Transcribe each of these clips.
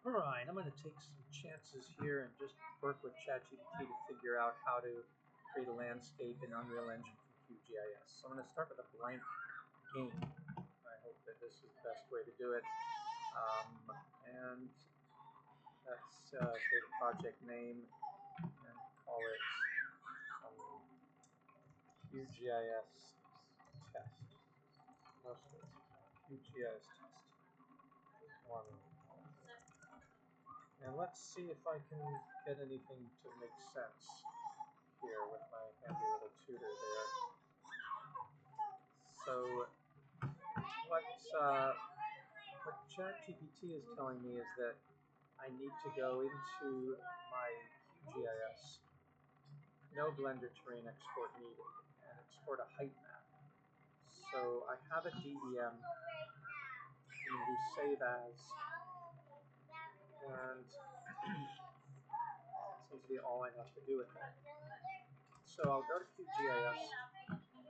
Alright, I'm going to take some chances here and just work with ChatGPT to figure out how to create a landscape in Unreal Engine from QGIS. So I'm going to start with a blank game. I hope that this is the best way to do it. And let's create a project name and call it QGIS test. Mostly QGIS test. And let's see if I can get anything to make sense here with my handy little tutor there. So what ChatGPT is telling me is that I need to go into my QGIS, no Blender terrain export needed, and export a height map. So I have a DEM, I'm going to do save as, and seems to be all I have to do with that. So I'll go to QGIS,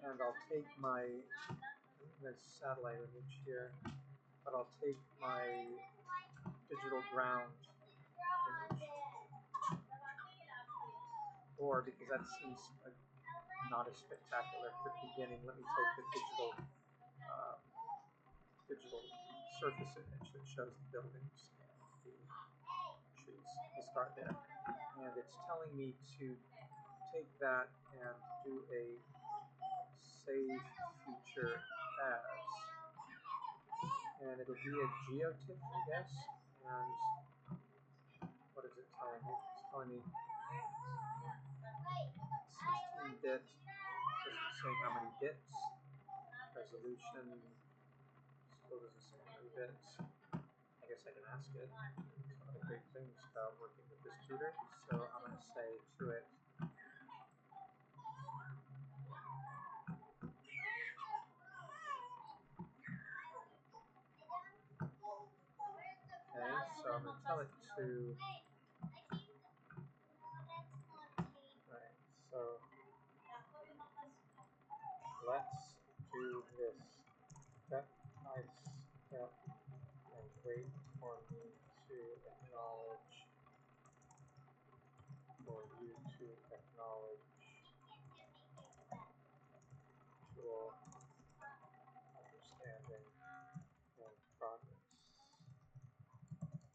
and I'll take my, there's satellite image here, but I'll take my digital ground image. Or, because that seems like not as spectacular at the beginning, let me take the digital surface image that shows the buildings and the trees. We'll start there. And it's telling me to take that and do a save feature as. And it'll be a geotiff, I guess. And what is it telling me? It's telling me 16-bit. Doesn't say how many bits. Resolution still doesn't say how many bits. I guess I can ask it. It's one of the great things about working with this tutor. So I'm going to say to it, okay, so I'm going to tell it to, right, so let's do this step by step and wait for me to acknowledge, for you to acknowledge tool understanding and progress.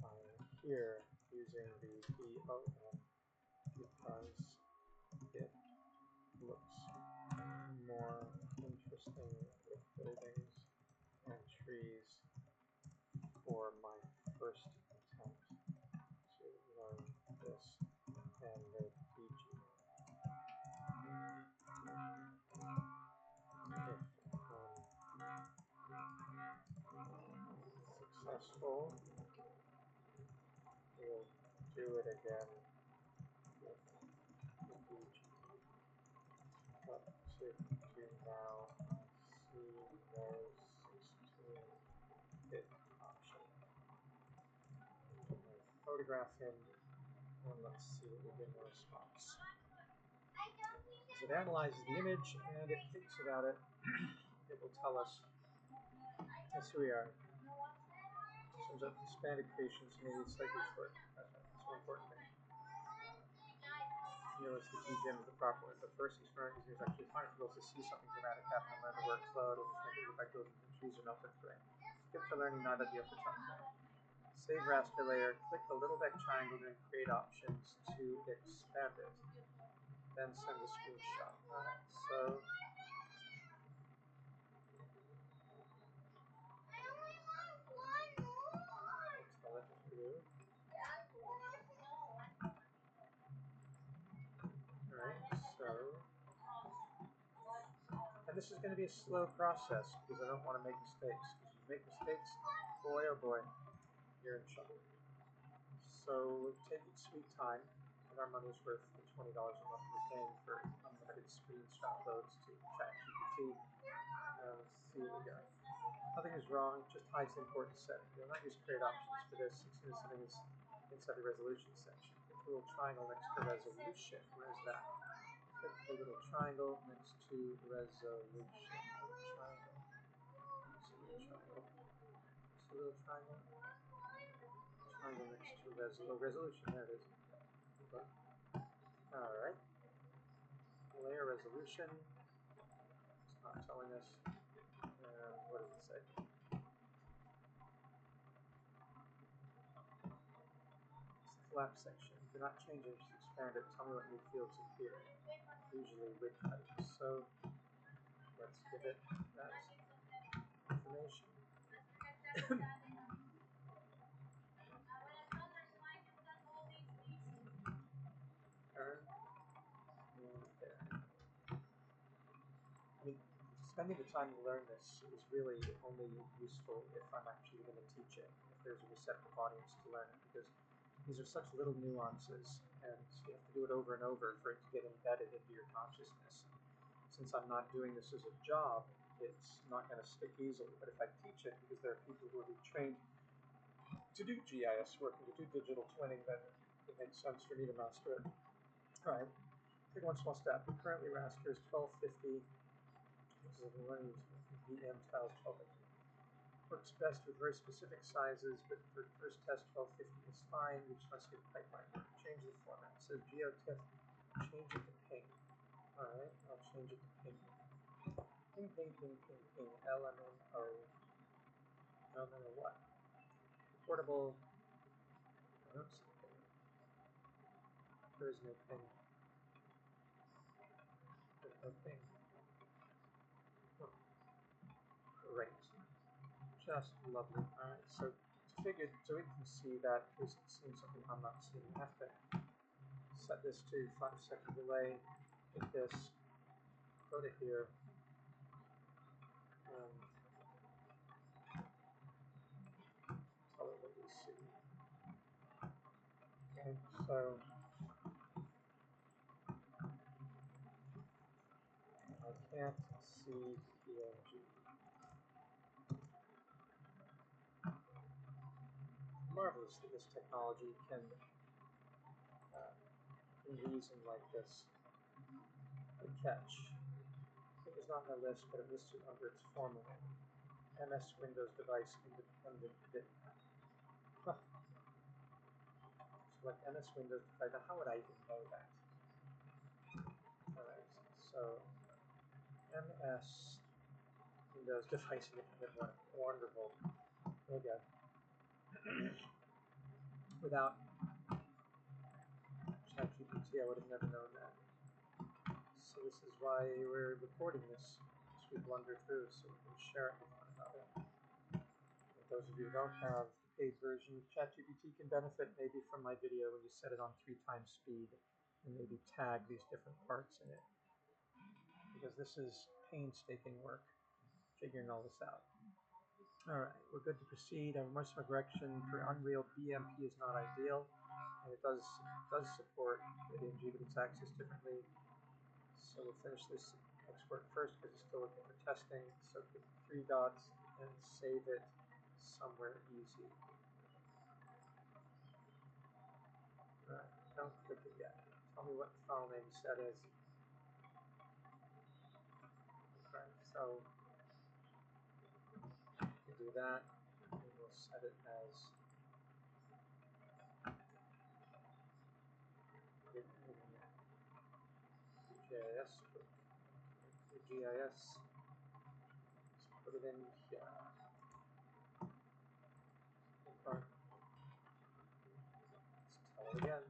I'm here using the BOM because it looks more interesting with buildings and trees for my first attempt to learn this and the PG. If successful, we'll do it again with the PG. What to do now? See no 16-bit option. Put my photograph in, and let's see what we get in response. As it analyzes the image and it thinks about it, it will tell us, yes, here we are. Sums up expanded creations, maybe it's slightly short. That's one important thing. You know, it's the QGIS is the proper one. But first, it's actually fine for those to see something dramatic happen and learn the workflow. It'll just make it look like buildings and trees are melted terrain. Skip to learning, not ideal for time. Save raster layer, click the little back triangle and create options to expand it. Then send a screenshot. Alright, so tell it to do. Alright, so, and this is going to be a slow process because I don't want to make mistakes. Because you make mistakes, boy oh boy, you're in trouble. So take its sweet time, and our money's worth the $20 a month we're paying for unlimited screenshot loads to ChatGPT. Let's see what we got. Nothing is wrong, just hides the important setting. You'll not use create options for this as soon as something is inside the resolution section. Click the little triangle next to resolution. Where's that? Click the little triangle next to resolution. Triangle. It's a little triangle. It's a little triangle. Triangle next to low resolution. There it is. Okay. All right. Layer resolution. It's not telling us. What does it say? It's the collapse section. Do not change it, just expand it. Tell me what new fields appear. Usually width height. So let's give it that information. Turn and there. I mean, spending the time to learn this is really only useful if I'm actually going to teach it, if there's a receptive audience to learn it, because these are such little nuances, and you have to do it over and over for it to get embedded into your consciousness. Since I'm not doing this as a job, it's not going to stick easily. But if I teach it, because there are people who will be trained to do GIS work and to do digital twinning, then it makes sense for me to master it. All right, take one small step. The currently raster is 1250. This is running VM tiles 1250. Works best with very specific sizes, but for first test 1250 is fine. We just must get pipeline work. Change the format. It says GeoTIFF, change it to ping. Alright, I'll change it to ping. Ping, ping, ping, ping, ping. LMNO. LMNO what? Portable. I don't see ping. There is no ping. There's no ping. Oh, great. Just lovely. Alright, so we can see that it's seeing something I'm not seeing happen. Set this to 5-second delay. Hit this. Go to here. Tell it what we see. Okay, so I can't see PNG. Marvelous that this technology can reason like this. Good catch. It was not on the list, but it listed under its formal name. MS Windows device independent bitmap. Huh. Select MS Windows device. Now, how would I even know that? Alright, so MS Windows device independent one. Wonderful. There you go. Without ChatGPT, I would have never known that. So this is why we're recording this as we blunder through, so we can share it with one another. For those of you who don't have the paid version, ChatGPT can benefit maybe from my video when you set it on 3 times speed and maybe tag these different parts in it. Because this is painstaking work, figuring all this out. Alright, we're good to proceed. Our motion correction for Unreal BMP is not ideal, and it does support PNG, but it's accessed differently. So we'll finish this export first because it's still looking for testing. So click 3 dots and save it somewhere easy. Alright, don't click it yet. Tell me what the file name set is. Okay, so we can do that. And we'll set it as QGIS. QGIS. Let's put it in here. Okay. Let's tell it again.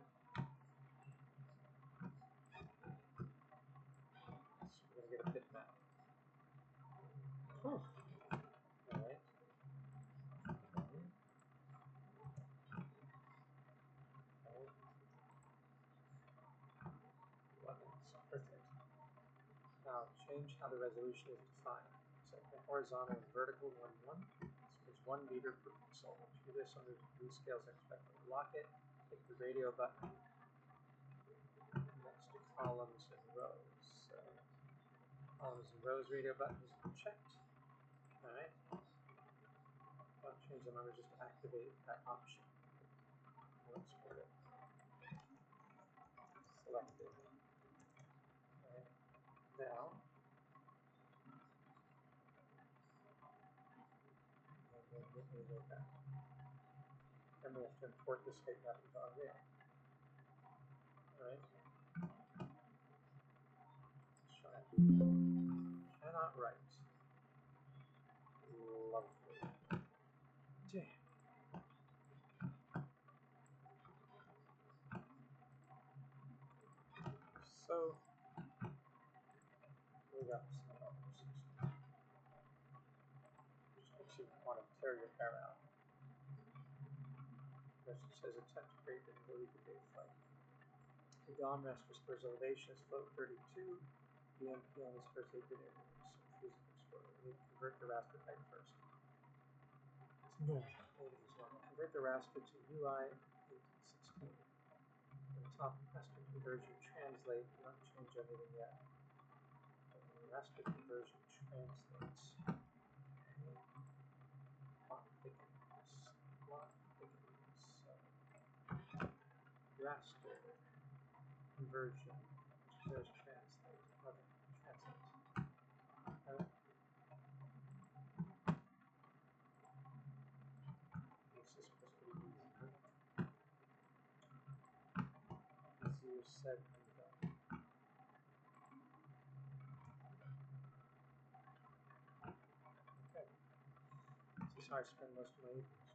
So we're going to get a bitmap. Alright. Perfect. Now change how the resolution is defined. Set the horizontal and vertical 1:1. So it's 1 meter per pixel. Do this under the rescales expected. Lock it. Hit the radio button next to columns and rows. So columns and rows radio button is checked. Alright. Don't change the number, just activate that option. We'll export it. Selected. Alright. Now we have to import this height map into Unreal. Alright. Let's try it. Cannot write. Lovely. Damn. So we got some numbers. Which makes you want to tear your hair out. Because it says attempt to create the ability to date flight. The DOM raster spurs elevation is float 32. The MP only spurs 8 bit images. So choose an explorer. We need to convert the raster type first. It's normal. It's normal. Convert the raster to UI 1816. At the top, raster conversion translate. You don't change anything yet. Raster conversion translates. Plot thickens. Plot thickens. So, raster conversion. There's translate. Okay, translate. Okay. This is supposed to be easy, huh? Easier said than done. Okay. This is how I spend most of my evenings.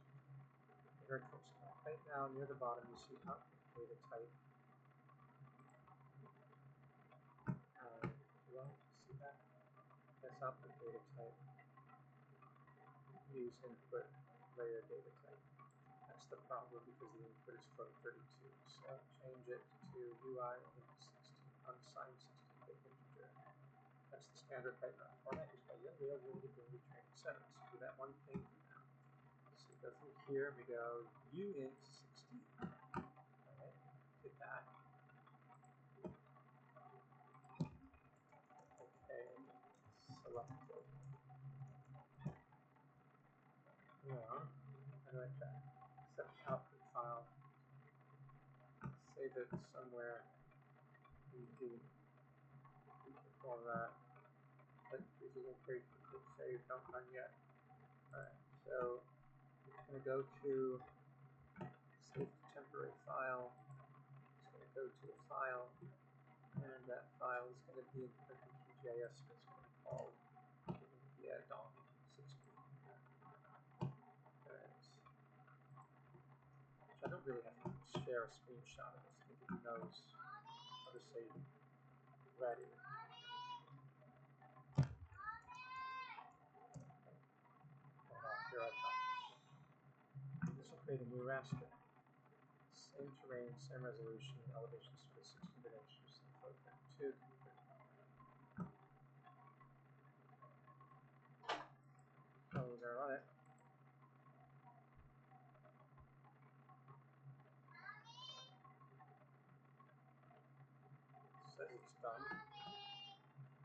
Very close. Right now, near the bottom, you see output data type. Well, see that? That's output data type. Use input layer data type. That's the problem because the input is float 32. So change it to UI 16 unsigned 16-bit integer. That's the standard type format used by Unreal Unity Unity Training Centers. Do that one thing for now. So we go through here and we go uint 16. Alright, hit that. Okay, selected. Yeah, how do I check? Set output file. Save it somewhere. We perform that. But this isn't very quick save, don't run yet. Alright, so I'm going to go to save to temporary file. It's going to go to a file, and that file is going to be in QGIS, and it's going to be called DOM 16. Which I don't really have to share a screenshot of this. I think he knows how to say ready. Here I come. This will create a new raster. Same terrain, same resolution, elevation sort of 16-bit inches, same float 32. So we're going to run it. Says it's done.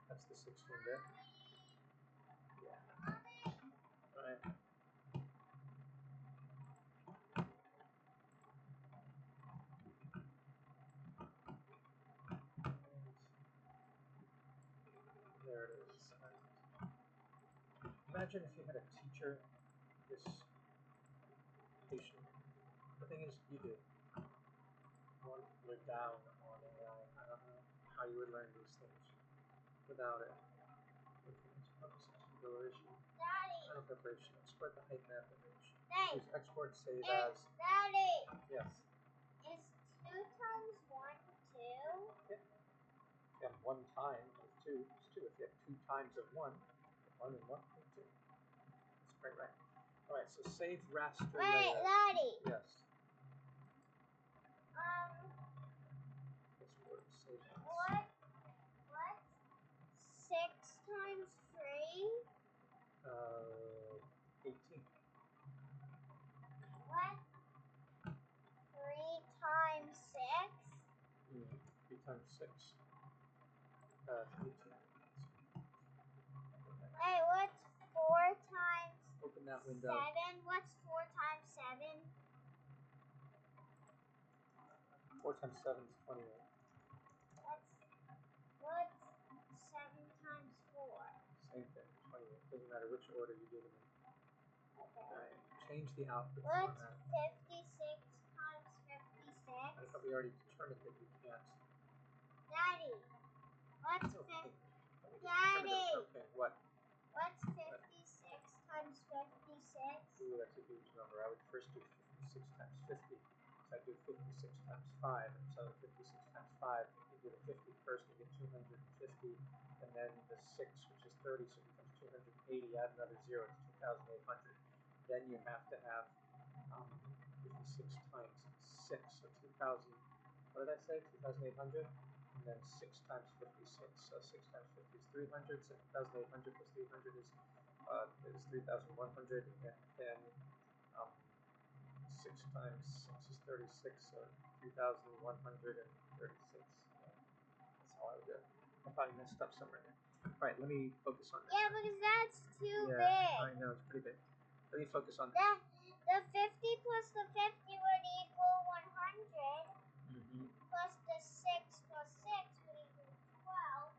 That's the 16-bit. Yeah. Alright. There it is. Imagine if you had a teacher this patient. The thing is, you do. We're down on AI. I don't know how you would learn these things without it. Configuration. Final preparation. Export the height map image. Use export save as. Daddy. Yes. Is 2 times 1 2? Yeah. If you have 1 times of 2, it's 2. If you have 2 times of 1, 1 and 1 is 2. That's quite right. Alright, so save raster layer. Daddy. Yes. Export save as. What? 6 times 3? 18. What? 3 times 6? 3 times 6. 18. Hey, what's 4 times Open that window. 7? What's 4 times 7? 4 times 7 is 28. What's 7 times 4? Same thing, 28. Doesn't matter which order you do them in. Okay. Alright, change the output What's format. 56 we already determined that you can't. Daddy, what's Okay. Daddy? Okay, what? What's 56 times 56? Ooh, that's a huge number. I would first do 56 times 50. So I do 56 times 5. And so 56 times 5, you do the 50 first, you get 250. And then the 6, which is 30, so it becomes 280. Add another 0, it's 2,800. Then you have to have 56 times 6, so 2,000. What did I say? 2,800? And then 6 times 56. So 6 times 50 is 300. So 2,800 plus 300 is 3,100, and then 6 times 6 is 36, so 3,136. That's how I would do it. I probably messed up somewhere there. All right, let me focus on this. Yeah, because that's too big. I know, it's pretty big. Let me focus on this. The 50 plus the 50 would equal 100. Plus the 6 plus 6 would equal 12.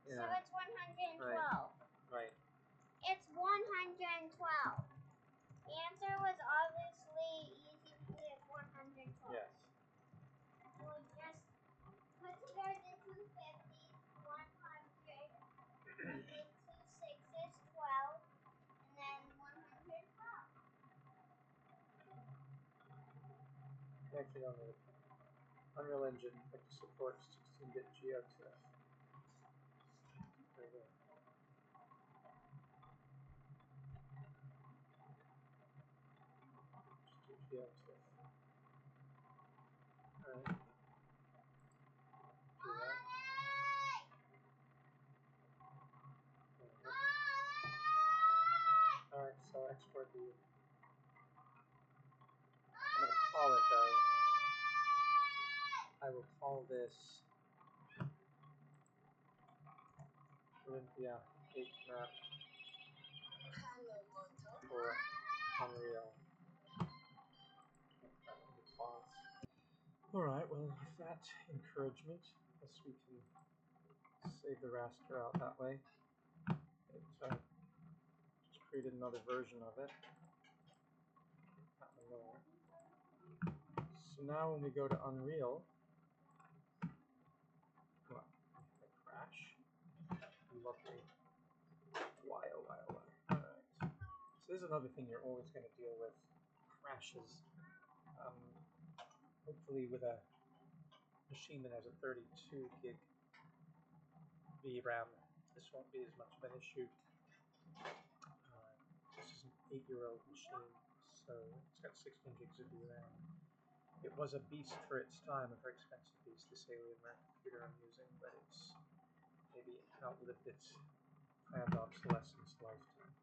Yeah. So it's 112. Right. It's 112. The answer was obviously easy to get 112. Yes. We'll just put together the two 50s, 100, and the two 6s, 12, and then 112. Actually, on the Unreal Engine, it supports 16-bit GeoTIFF. There you go. Just do GeoTIFF. All right. Do that. All right, so I'll export the. I'm going to call it though. I will call this Olympia 8 map for Unreal. Pause. Alright, well, with that encouragement, I guess we can save the raster out that way. Just created another version of it. So now when we go to Unreal, well, a crash. Lovely. Why, oh, why, oh, why. Alright. So this is another thing you're always going to deal with, crashes. Hopefully with a machine that has a 32 gig VRAM, this won't be as much of an issue. This is an 8-year-old machine, so it's got 16 gigs of VRAM. It was a beast for its time, a very expensive beast, this Alienware computer I'm using, but it's maybe outlived its planned obsolescence lifetime.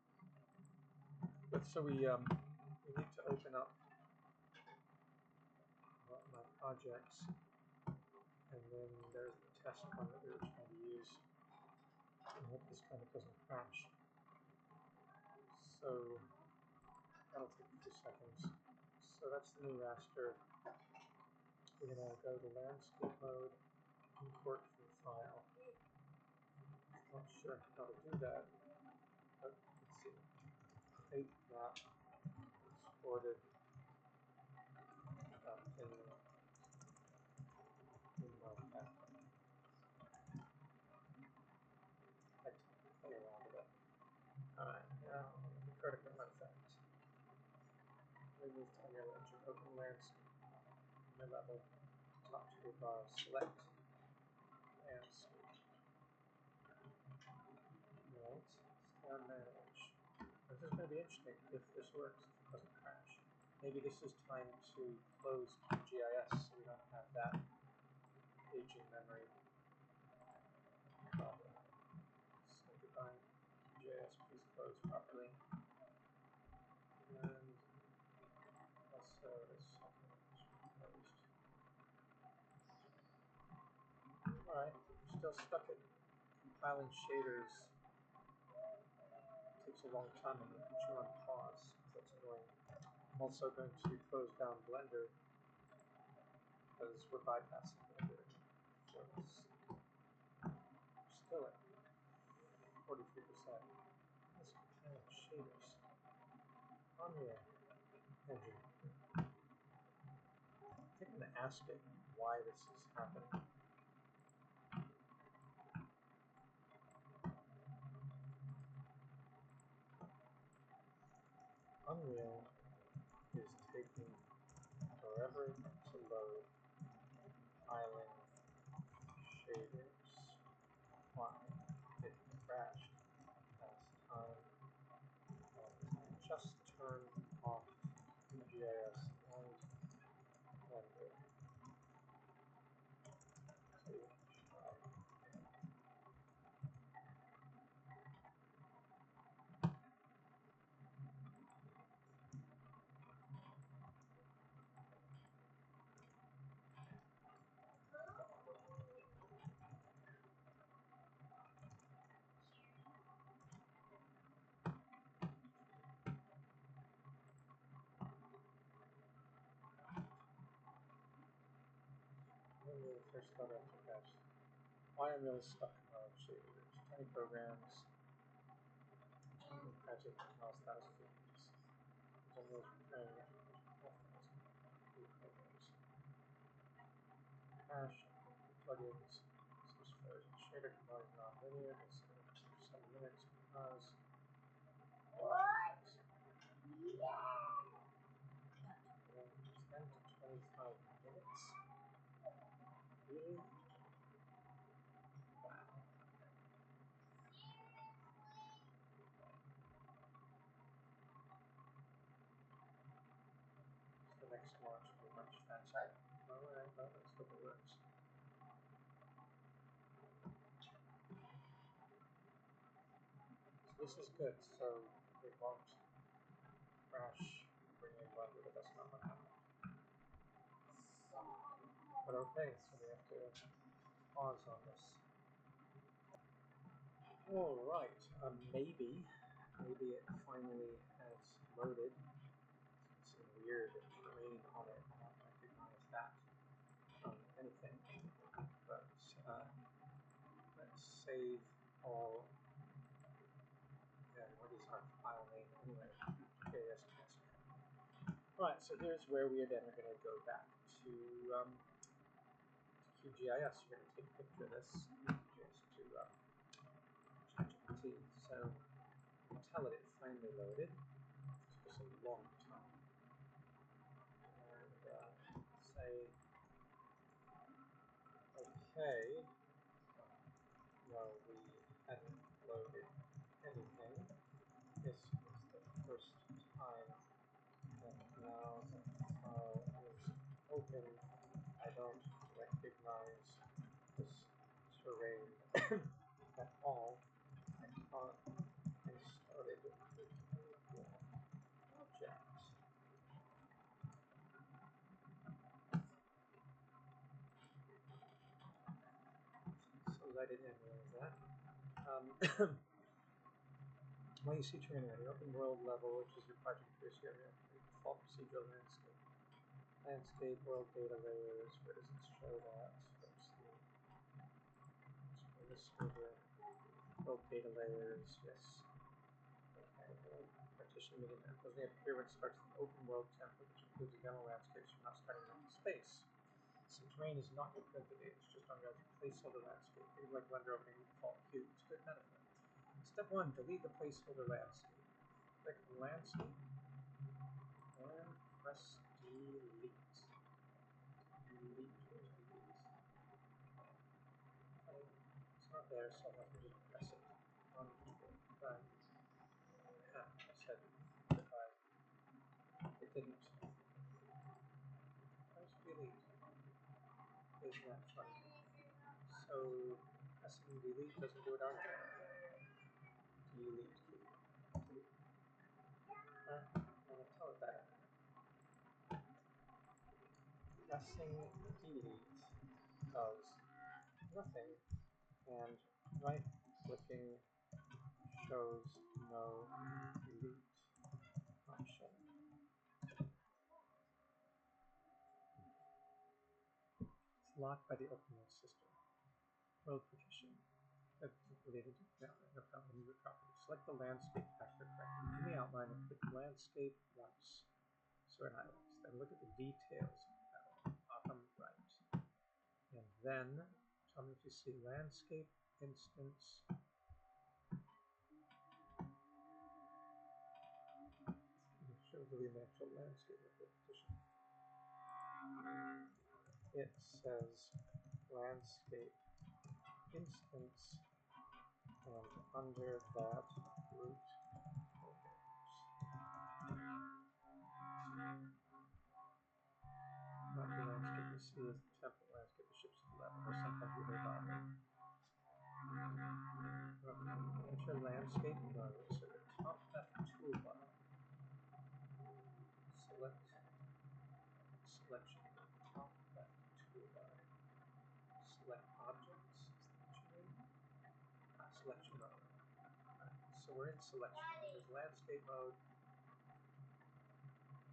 But so we need to open up my projects, and then there's the test one that we were trying to use. I hope this kind of doesn't crash. So that'll take a few seconds. So that's the new raster. We're going to go to landscape mode, import from file. Not sure how to do that, but let's see. 8 map exported in Markdown. I can play around with it. Alright, now critical effect. We move to Unreal Engine, open landscape, new level, top toolbar, select landscape. Right, star manage. This is going to be interesting if this works, if it doesn't crash. Maybe this is time to close QGIS so we don't have that aging memory problem. So define QGIS, please close properly. And also this closed. Alright, still stuck at compiling shaders. It takes a long time. I'm going to put you on pause because that's annoying. I'm also going to close down Blender because we're bypassing Blender for this. Still at 43%. Let's compile shaders. Unreal Engine. I think I'm going to add ask it why this is happening. Unreal is taking forever to load island shaders. Why? It crashed last time. Just turn off QGIS and render. First thought after patch. Why I'm really stuck in island shaders. 20 programs. Patching technology status features. I'm really preparing it. Cache, plugins, switch first. Shader combines non-linear, it's 7 minutes because What? Yeah. 10 to 25 minutes. Really? Wow. The next one should be much faster. Alright, well, let's hope it works. So this is good, so it won't crash bring in render, but that's not what happened. But okay, so we have to pause on this. Alright, maybe it finally has loaded. Some weird terrain on it. I don't recognize that from anything. But let's save all. Yeah, what is our file name anyway? QGIS test. Right, so here's where we are then going to go back to QGIS. We're going to take a picture of this just to ChatGPT. So tell it finally loaded. This was a long time. And say, okay. Well, we hadn't loaded anything. This is the first time, and now the file is open. I don't recognize this terrain at all. I thought I started with a project. So I didn't realize that. Well, you see terrain at the open world level, which is your project appears here, your default procedural landscape. Landscape, world data layers, where does it show that? Let's see. This over world data layers, yes. Okay, partition meeting map. Doesn't appear when it starts the open world template, which includes a demo landscape, so you're not starting with space. So terrain is not your code today, it's just on your placeholder landscape. Things like Blender opening default cubes. Good metaphor. Step 1, delete the placeholder landscape. Click landscape and press delete. Delete. Where's delete? It's not there, so I'll have to just press it on the keyboard. But I said goodbye. It didn't. Press delete. Isn't that funny? So pressing delete doesn't do it on it. Delete. Delete. I'm gonna tell it that. Pressing delete does nothing, and right clicking shows no delete option. It's locked by the open world system. World partition. That's related to no problem with property. Select the landscape factor correctly. In the outline and click landscape once. So an island. Then look at the details of the island. Bottom Then, tell me if you see landscape instance. Show the natural landscape repetition. It says landscape instance, and under that root not the landscape you see is the template landscape that ships to the left, or sometimes you hear about it. Enter landscape mode, so the top left toolbar. Select selection, top left toolbar. Select objects, is that what you mean? Selection mode. So we're in selection mode. There's landscape mode,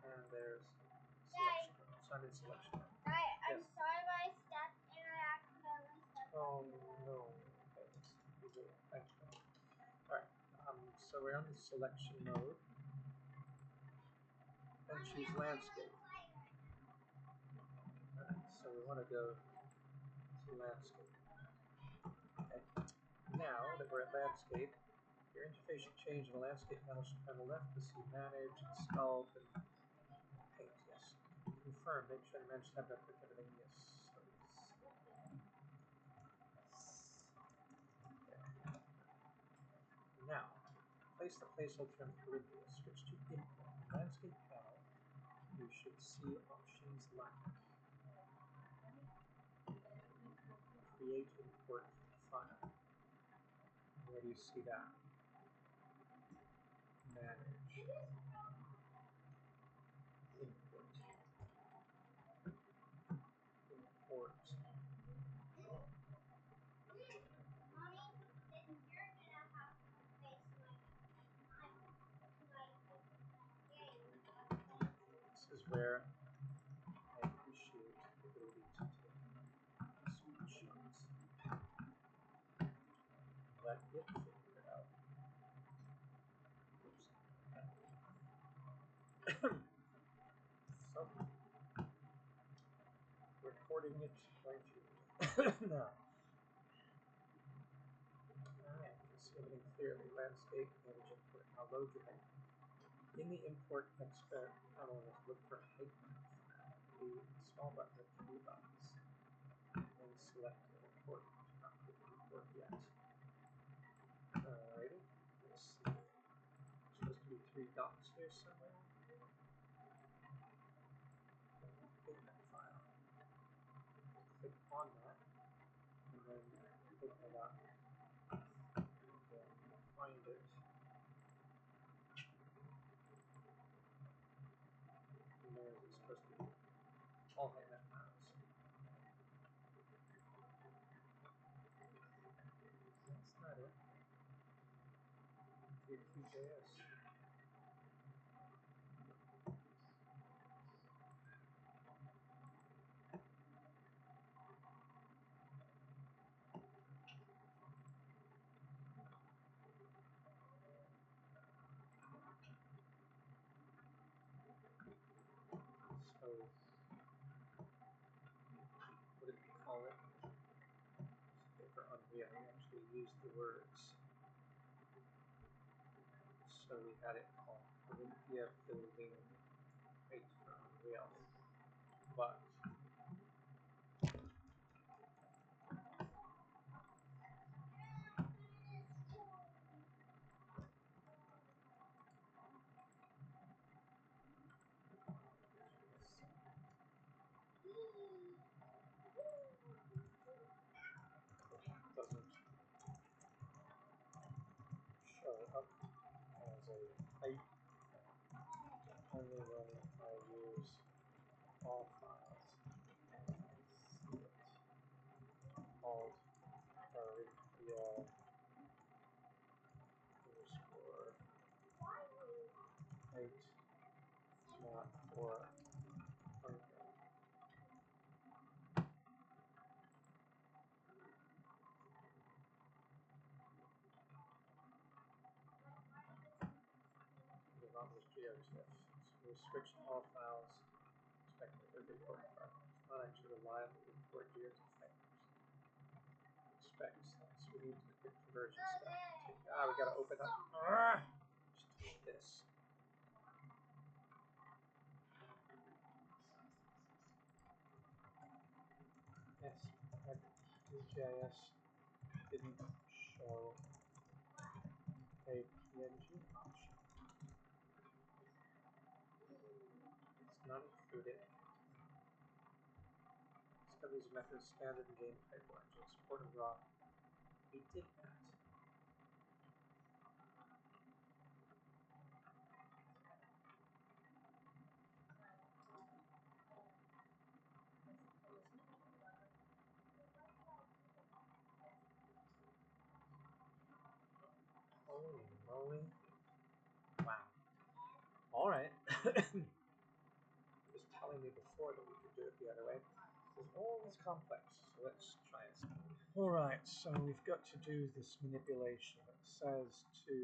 and there's selection mode. So I'm in selection mode. I'm sorry I stepped and I accidentally stepped on you. No. Okay, let's do it. Thank you. Alright, so we're on the selection mode. And choose landscape. Alright, so we want to go to landscape. Okay. Now that we're at landscape, your interface should change in the landscape panel on the left to see manage, sculpt, and paint. Yes. Confirm. Make sure the managed tab click everything. Yes. Okay. Now, place the placeholder from Caribbean. Switch to import. In the landscape panel, you should see options like create import file. Where do you see that? Manage. Import. Import. This is where I appreciate the ability to take screenshots. Let it figure it out. So, recording it right here. Now, alright, you can see everything clearly. Landscape, manage import. Now load your height. In the import expert panel, look for height file. The small button with 3 buttons. And select import. Not click import yet. Alrighty. Let's see. There's supposed to be 3 dots here somewhere. Pigment file. Click on that, and then open it up, and then find it, and there it's supposed to be all pigment files. That's not it. Your QGIS. So, what did we call it? For Unreal, we actually used the words. So we had it called Olympia Building Height for Unreal. But it doesn't show up as a height only when I use all files. See it called Olympia underscore height not for Unreal. The not was GeoTIFF. So we switched all files. Expect the report part. It's not actually reliable to import GeoTIFF vectors. fix things. We need the quick conversion stuff. We gotta open up. Just take this. Yes, QGIS didn't show a PNG option. It's not included. It's got these methods standard in game pipeline to export a raw. We did that. Holy moly. Wow. Alright. It was telling me before that we could do it the other way. It's always complex, so let's try it. Alright, so we've got to do this manipulation. It says to,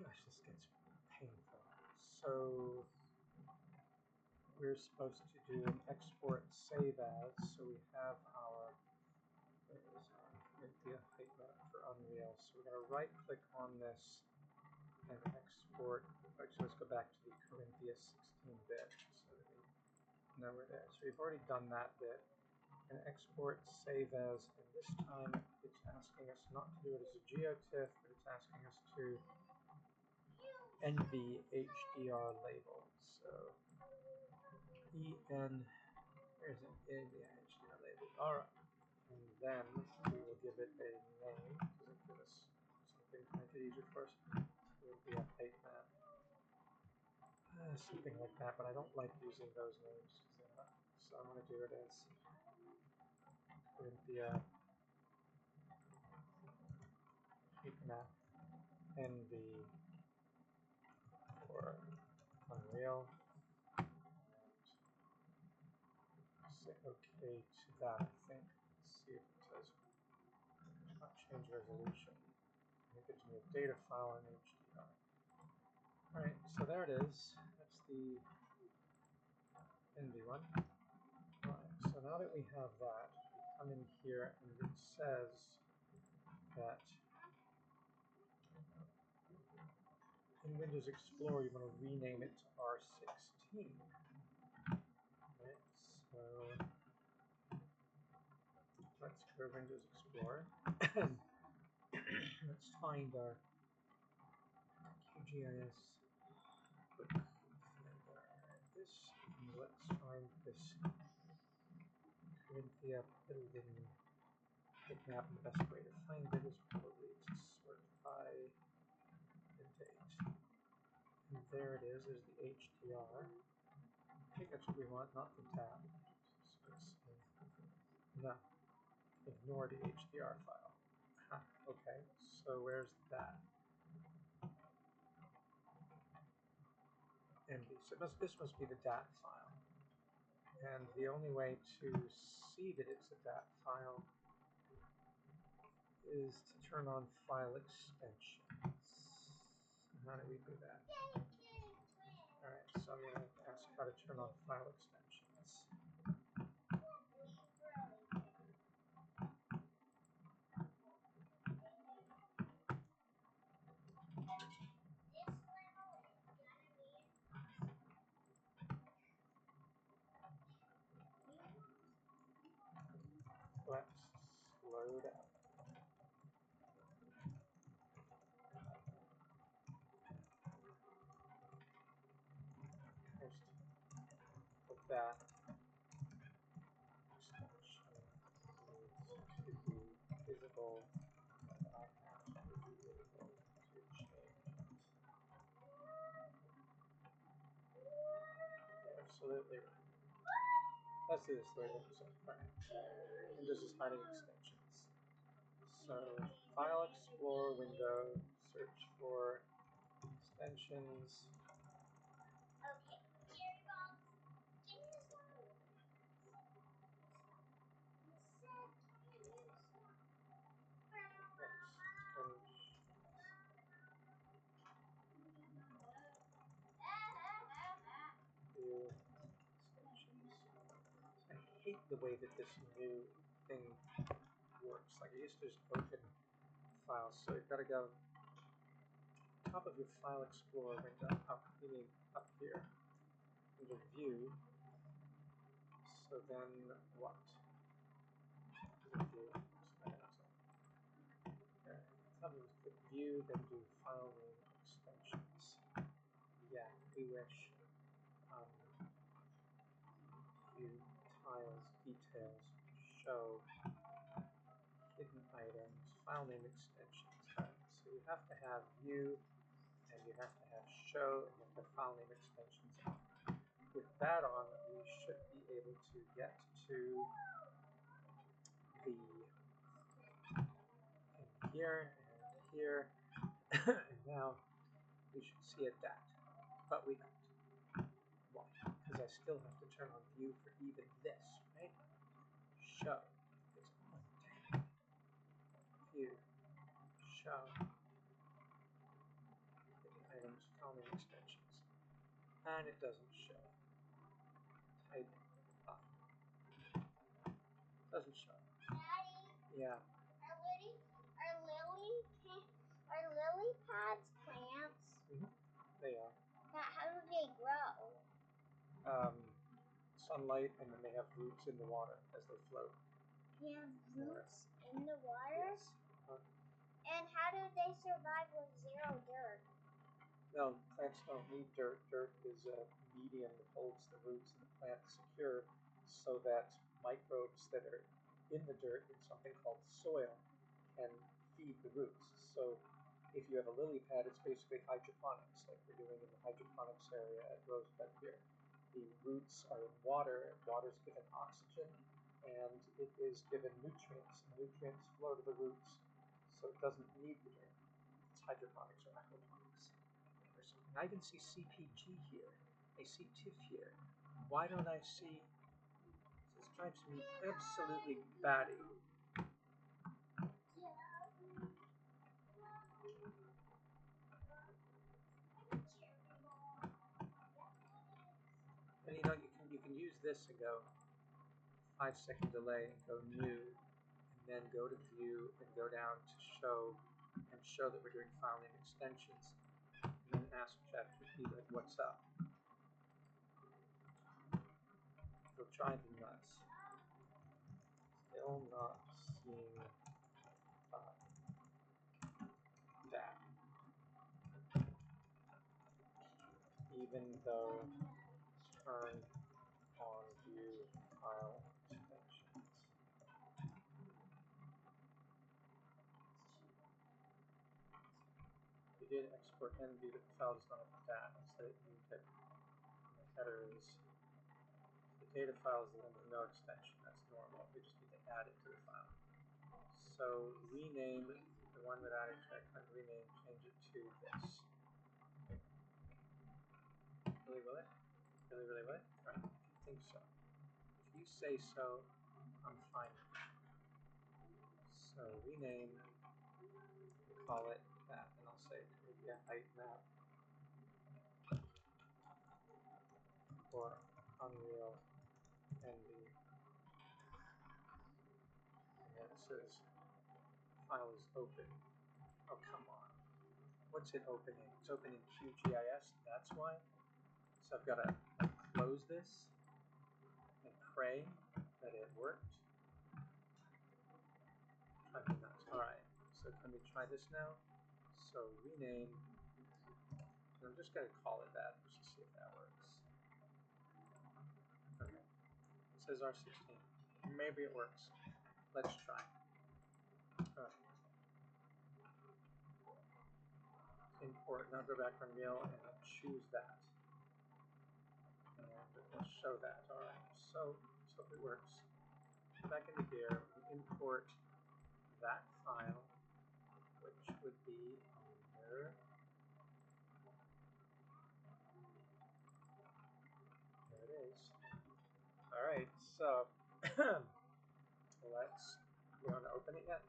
gosh, this gets painful. So we're supposed to do an export save as, so we have our, where is our India height map for Unreal. So we're going to right click on this and export. Actually, let's go back to the Corinthia 16-bit so that we know we're there. So we've already done that bit. And export save as, and this time it's asking us not to do it as a geotiff, but it's asking us to NV HDR label. So EN, there's an NV HDR label. Alright. And then we will give it a name. Does it give us something to make it easier for us? It would be a height map. Something like that, but I don't like using those names. So I'm going to do it as Corinthia height map NV for Unreal. Say OK to that, I think. Let's see if it says not change resolution. It gives me a data file in HDR. Alright, so there it is. That's the NV one. Alright, so now that we have that, we come in here and it says that in Windows Explorer you want to rename it to R16. Right, so let's go to Windows Explorer. Let's find our QGIS quick this, and let's find this Corinthia building bitmap. And the best way to find it is probably to sort by the date. And there it is, there's the HDR. I think that's what we want, not the tab. So no, ignore the HDR file. Okay, so where's that? NB. So this must be the DAT file. And the only way to see that it's a DAT file is to turn on file extensions. How do we do that? Alright, so I'm going to ask how to turn on file extensions. Let's slow down. First, put that extension needs to be visible, and I have to be able to change it. You're absolutely right. Let's do this the way that it's right. And this is hiding extensions. So, File Explorer window, search for extensions. Okay, Jerry Bob, give me this one. You said, can you stop? View extensions. I hate the way that this new thing works. Like I used to just open files. So you've got to go top of your File Explorer window, up here, under View. So then what? View. Tell me to click View, then do File Name Extensions. Yeah, we wish. View, Tiles, Details, Show, Hidden Items, File Name Extensions. Right. So you have to have View, and you have to have Show, and you have to have File Name Extensions on. With that on, we should be able to get to the here and here, and now we should see a DAT, but we don't. Why? Because I still have to turn on View for even this, right? Show. It's on. View. Show. Items, file name extensions. And it doesn't show. Type up. Doesn't show. Daddy? Yeah. Are lily pads plants? Mm-hmm. They are. How do they grow? Sunlight, and then they have roots in the water as they float. They have roots in the water? Yes. And how do they survive with zero dirt? No, plants don't need dirt. Dirt is a medium that holds the roots of the plant secure so that microbes that are in the dirt in something called soil can feed the roots. So if you have a lily pad, it's basically hydroponics, like we're doing in the hydroponics area at Rosebud here. The roots are in water, water is given oxygen, and it is given nutrients. The nutrients flow to the roots, so it doesn't need the dirt. It's hydroponics or aquaponics. I can see CPG here. I see TIFF here. Why don't I see? This drives me absolutely batty. And you can use this and go 5-second delay and go new, and then go to view and go down to show and show that we're doing file name extensions, and then ask ChatGPT like what's up. It'll drive me nuts. Still not seeing that. Even though turned on view file extensions. We did export and view, but the file does not have the data. Instead, you type the header is the data file is the one with no extension. That's normal. We just need to add it to the file. So rename the one that I click rename, change it to this. Really will it? Really will it? Right. I think so. If you say so, I'm fine. So rename, call it that, and I'll say maybe a height map for Unreal Engine. And then it says file is open. Oh, come on. What's it opening? It's opening QGIS, that's why. So I've got to close this and pray that it worked. Alright, so can we try this now? So rename, and I'm just going to call it that just to see if that works. Okay, it says R16. Maybe it works. Let's try. Import, now go back from Unreal and I'll choose that. And we'll show that. Alright, so let's hope it works. Back into here, we import that file, which would be under, there it is. Alright, so let's, you want to open it yet?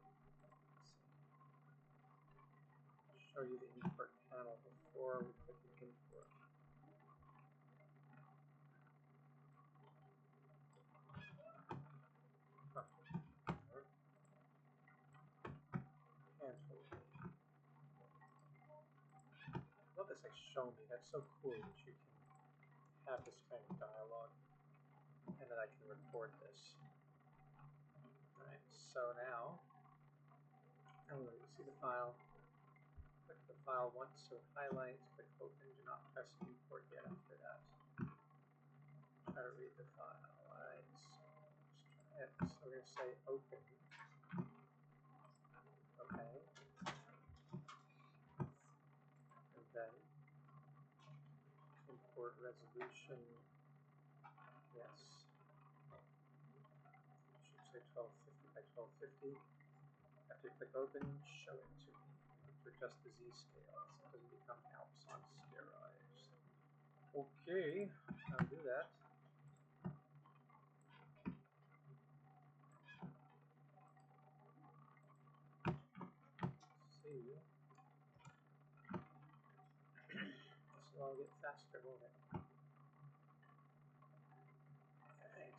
Show you the import panel before we click the import. show me. That's so cool that you can have this kind of dialogue and that I can record this. Alright, so now, you see the file. Click the file once to highlight, click open, do not press import yet after that. Try to read the file. Alright, so let's try it. So we're going to say open. Okay. And then import resolution. Yes. It should say 1250 by 1250. After you click open, show it to me. To adjust the Z scale so it doesn't become Alps on steroids. Okay, I'll do that. Let's see. This will all get faster, won't it? Alright.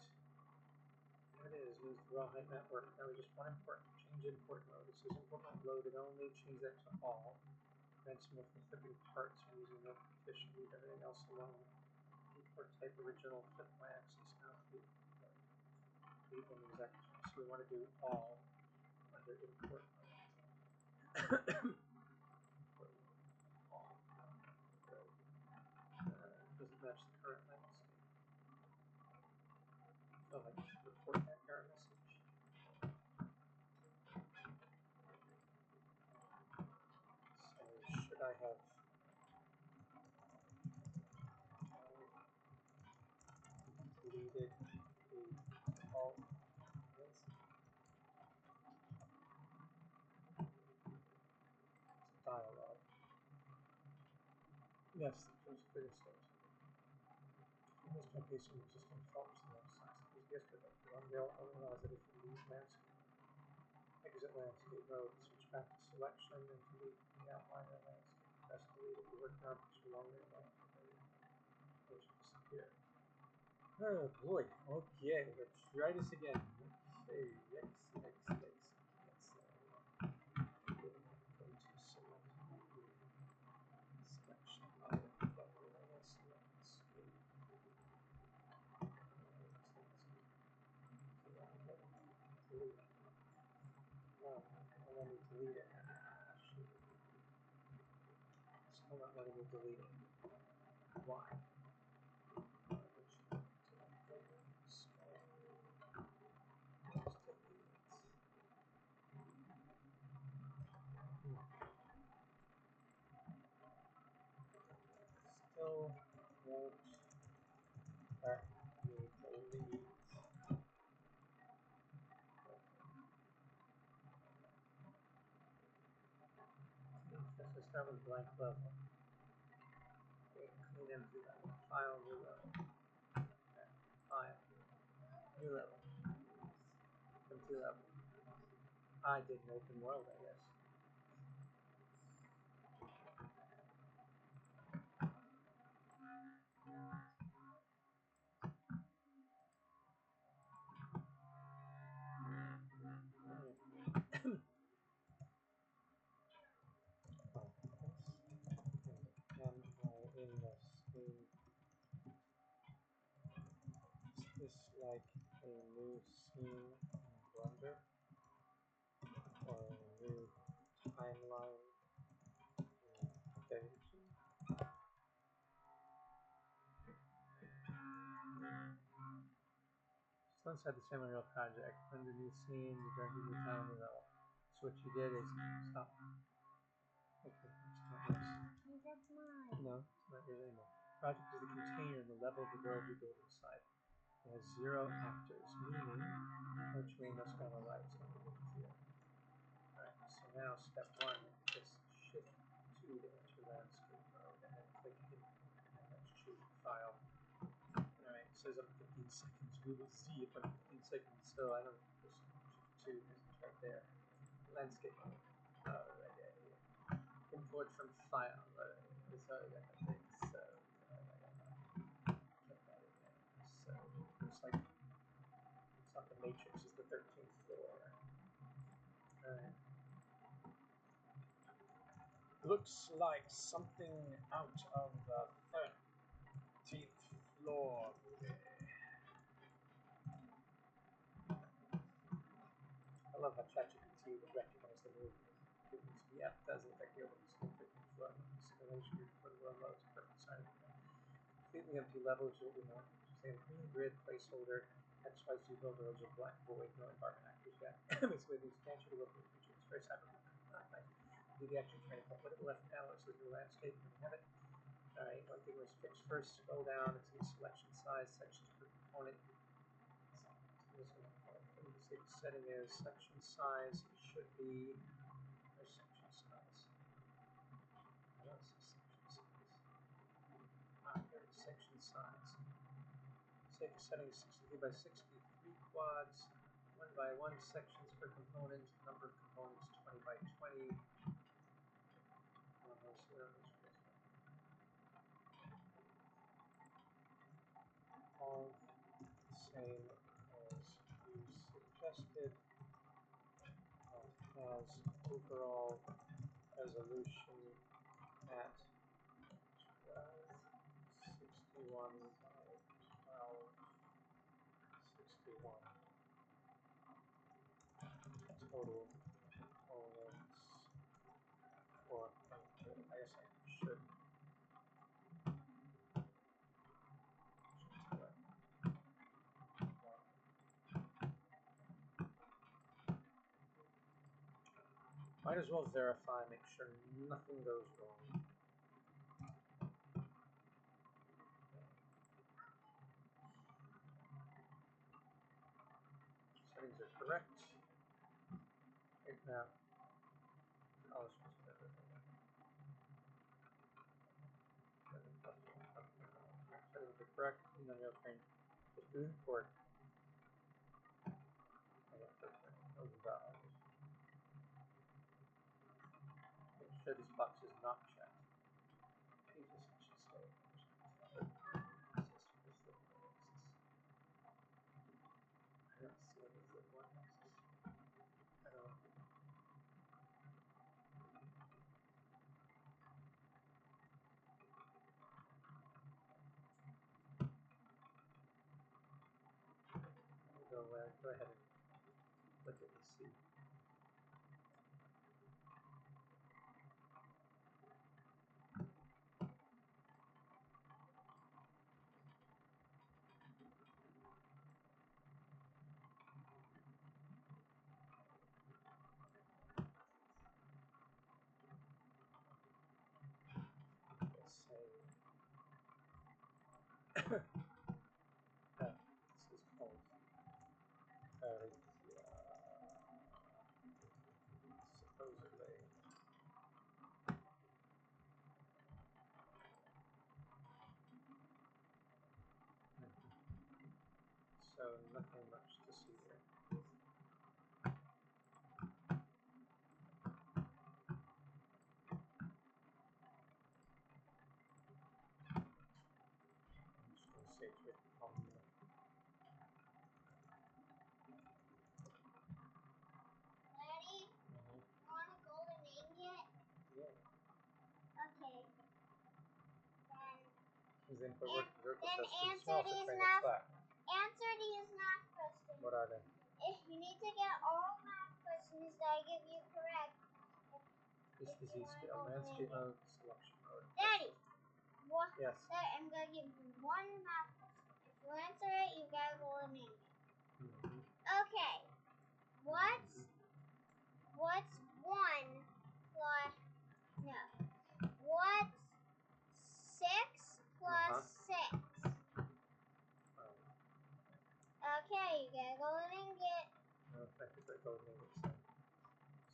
There it is. Use the raw height network. Now we just want import. Change import mode. It says import mode loaded only. Change that to all. Mention if the flipping parts are using no coefficient. Leave everything else alone. Import type original flip my axis. Now leave them exact. So we want to do all under import mode. Import mode. All. Doesn't match the current landscape. Oh, I just report that error message. So should I have deleted the alt dialog? Yes, there's a bigger state. In this case, some existing faults in that sense. Because yesterday, the one rail allows that if you leave landscape, exit landscape mode, switch back to selection, and delete the outliner landscape. Press delete if you work around for too long in the landscape area. It should disappear. Oh boy. Okay, let's try this again. Okay, yikes. Go to select selection outliner, landscape. Delete. No, I want to delete it. Shoot. It's still not letting me delete it. Why? Still won't let me delete. Let's start with blank level. Okay, clean empty level. File, new level. Okay. File, new level. Empty level. I did an open world, I guess. Am I in the screen? Is this like a new scene in Blender? Or a new timeline in DaVinci? So let's have the same real project. Blender new scene, you don't do the time level. So what you did is stop. Okay, it's not this. Hey, that's mine. No, it's not yours anymore. Project is the container in the level of the world you build inside. It has 0 actors, meaning no chain, no spanner lights, no here. Alright, so now step 1 is shift 2 to enter landscape mode, and then click input, and let's choose the file. Alright, it says up 15 seconds. Google Z if I'm 15 seconds, so I don't just shift 2 because it's right there. Landscape mode. Alright, import from file. So I got the thing, so I got that. Check that again. So looks like the matrix is the 13th floor. Alright. Looks like something out of the 13th floor. I love how ChatGPT would recognize the movie. It means, yeah, it does look like the overlooks the 13th floor. The simulation for the world loads perfect side of the completely empty level, which is what we want. Say a green grid placeholder. XYZ builder is a black void, no environment actors yet. Basically, the expansion to go for the future. It's very cyberpunk. Nice. Do the action training. What the left panel is the new landscape. We have it. Alright, one thing was fixed first. Scroll down. It's in selection size, sections per component. This one, what the state setting is section size. It should be. Where's section size? I don't see section size. Here it is, section size. Safety setting is 63 by 63 quads, 1 by 1 sections per component, number of components 20 by 20. All the same as you suggested. Has overall resolution at 1261 by 1261. Total components for, I guess I should tell it. Might as well verify, make sure nothing goes wrong. Settings are correct. Right now, settings are correct. And then you'll train the import. Make sure this box is not checked. Pages should stay. I don't see any flip one axis. I don't know. Go ahead and look at and see. Let's say this is called supposedly. So nothing much to see here. I'm just going to say it's written on the Daddy, you want a golden ingot? yeah. Okay. Then input work vertical then steps answer small, so these train math. flat. Answer these math questions. What are they? If you need to get all math questions that I give you correct. This disease scale, landscape mode, selection mode. Daddy, what? Yes. I'm gonna give you one math question. If you answer it, you get a golden ingot. Okay. What's 1 plus what's 6 plus 6? Okay, you get a golden ingot. No, technically golden ingot.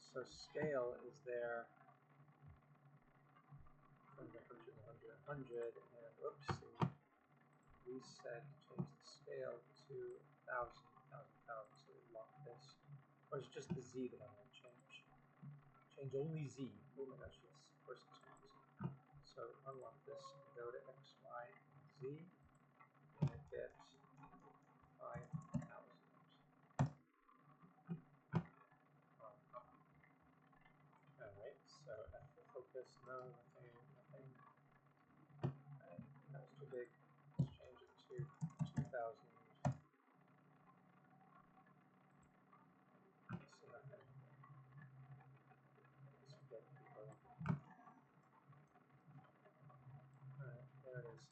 So scale is there from the 100, and whoopsie, we said change the scale to 1,000, so we lock this. Or is it just the Z that I want to change? Change only Z. Oh my gosh, yes, of course it's only Z. So unlock this and go to X, Y, Z, and it gets 5,000. Alright, so F for focus. this. No, nothing. Right, that was too big. Let's change it to 2000. See nothing. Let's get people. Alright, there it is.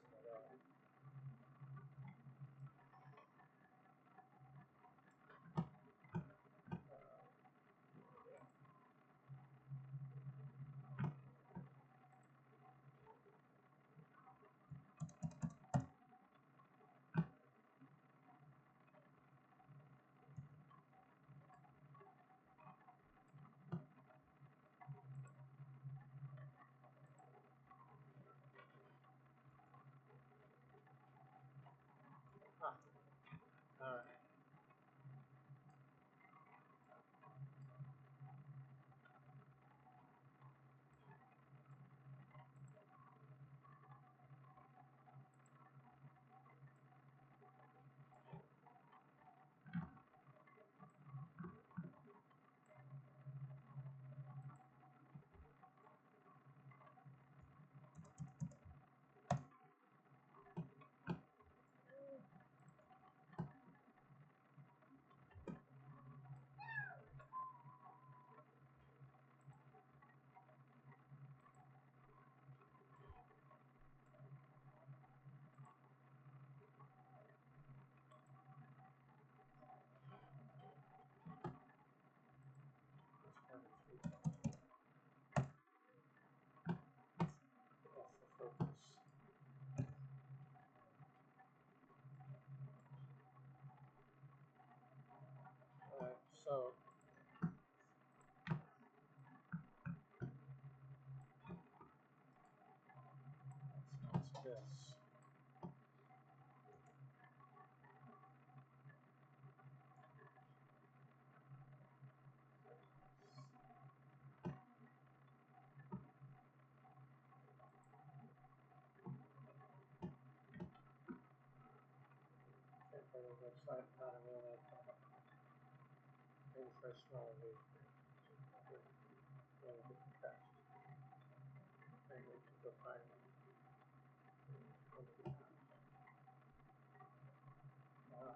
Alright. Off the focus. Alright, so what's this? Temporary website, not a real name. Maybe first one will be really different catch. Maybe we can go find it. Wow.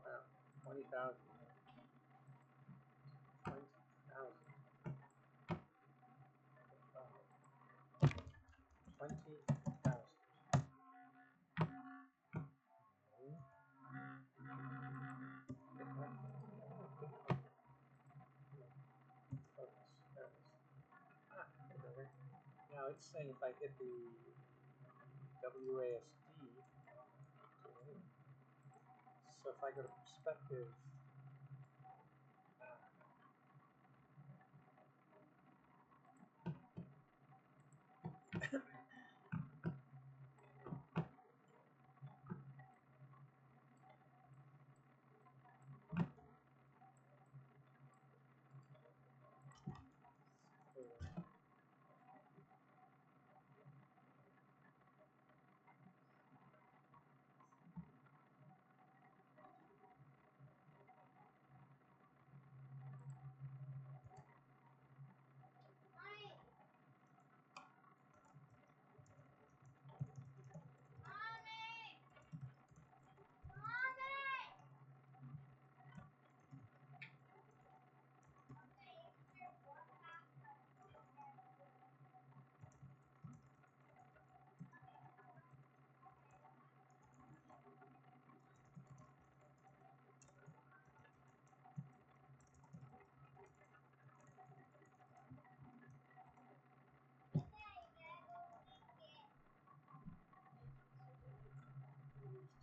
Wow. 20,000. 20,000. 20,000. Focus. There it is. Okay. Now it's saying if I hit the WASD, so if I go to perspective,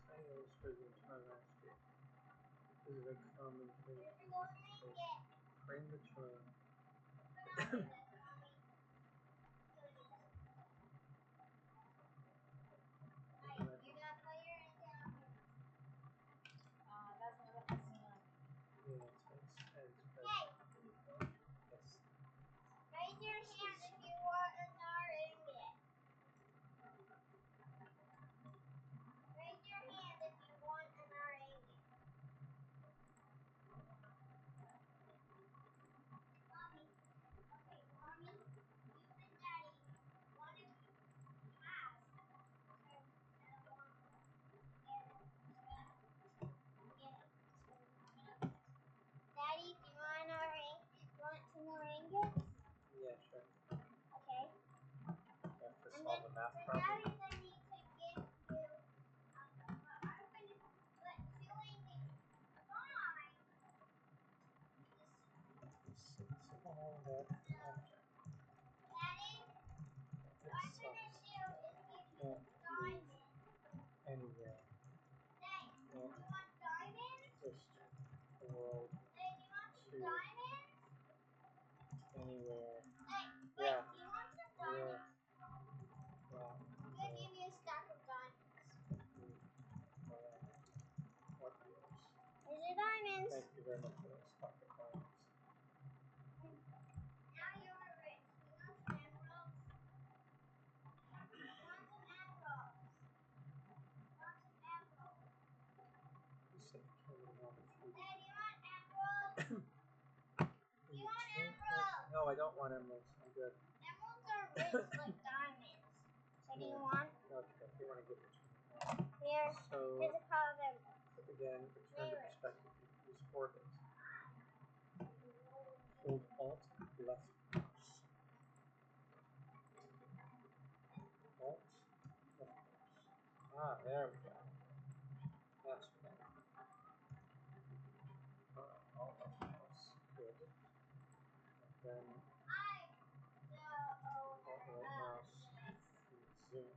titles for the entire landscape. This is a common thing. Frame the terrain. Yeah, it's good. Yes. Raise your hand if you want an orange. Raise your hand if you want an orange. anywhere. Wait, Yeah. do you want some Yeah. diamonds? Yeah. I'm gonna give you a stack of diamonds. What yours? Here's your diamonds. Thank you very much for that stack of diamonds. Now you're rich. You want some emeralds? You want some emeralds? You want some emeralds? You said you can't even have a few. Dad, you want emeralds? You want emeralds? No, I don't want emeralds. I'm good. Emeralds are rich like diamonds. So do you want? Okay, you want to give it to me. Here. So, Here's a pile of emeralds. again, return to perspective. Use orbit. Hold Alt left mouse. Alt left mouse. Ah, there we go. That's better. Alt left mouse. Good. And then alt right mouse. Zoom.